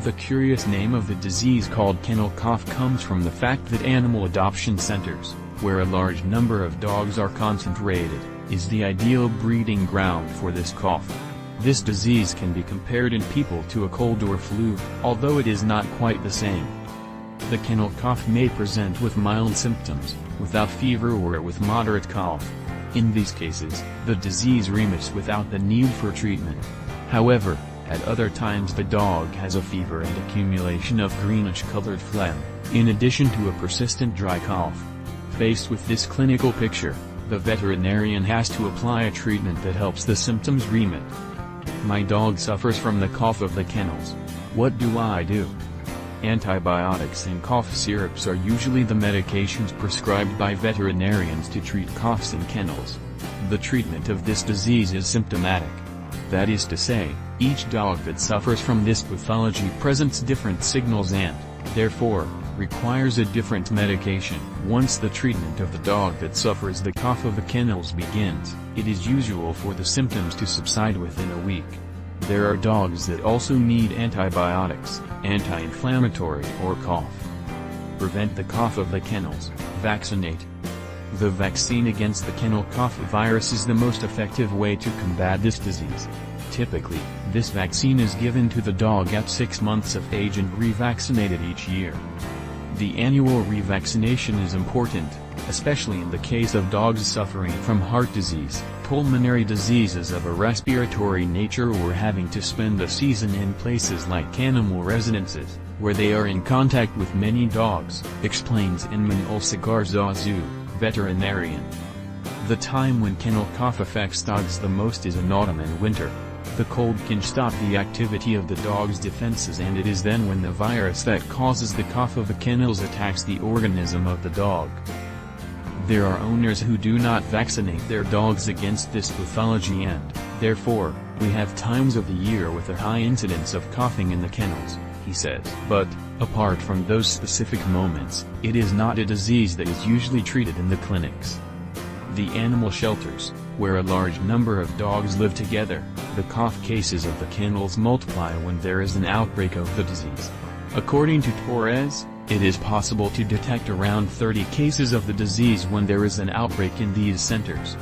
The curious name of the disease called kennel cough comes from the fact that animal adoption centers, where a large number of dogs are concentrated, is the ideal breeding ground for this cough. This disease can be compared in people to a cold or flu, although it is not quite the same. The kennel cough may present with mild symptoms, without fever or with moderate cough. In these cases, the disease remits without the need for treatment. However, at other times the dog has a fever and accumulation of greenish-colored phlegm, in addition to a persistent dry cough. Faced with this clinical picture, the veterinarian has to apply a treatment that helps the symptoms remit. My dog suffers from the cough of the kennels. What do I do? Antibiotics and cough syrups are usually the medications prescribed by veterinarians to treat coughs in kennels. The treatment of this disease is symptomatic. That is to say, each dog that suffers from this pathology presents different signals and, therefore, requires a different medication. Once the treatment of the dog that suffers the cough of the kennels begins, it is usual for the symptoms to subside within a week. There are dogs that also need antibiotics, anti-inflammatory or cough. Prevent the cough of the kennels, vaccinate. The vaccine against the kennel cough virus is the most effective way to combat this disease. Typically, this vaccine is given to the dog at 6 months of age and revaccinated each year. The annual revaccination is important, especially in the case of dogs suffering from heart disease, pulmonary diseases of a respiratory nature or having to spend the season in places like animal residences, where they are in contact with many dogs, explains Inman Ulsagarzazu, veterinarian. The time when kennel cough affects dogs the most is in autumn and winter. The cold can stop the activity of the dog's defenses, and it is then when the virus that causes the cough of the kennels attacks the organism of the dog. There are owners who do not vaccinate their dogs against this pathology and, therefore, we have times of the year with a high incidence of coughing in the kennels, he says. But, apart from those specific moments, it is not a disease that is usually treated in the clinics. The animal shelters, where a large number of dogs live together, the cough cases of the kennels multiply when there is an outbreak of the disease. According to Torres, it is possible to detect around 30 cases of the disease when there is an outbreak in these centers.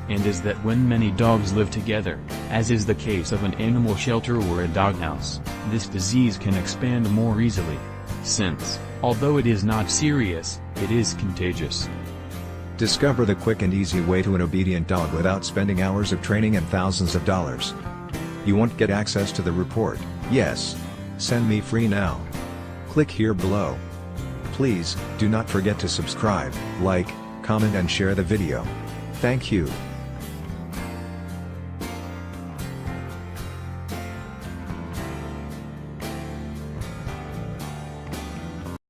And is that when many dogs live together, as is the case of an animal shelter or a doghouse, this disease can expand more easily. Since, although it is not serious, it is contagious. Discover the quick and easy way to an obedient dog without spending hours of training and thousands of dollars. You want to get access to the report? Yes. Send me free now. Click here below. Please, do not forget to subscribe, like, comment and share the video. Thank you.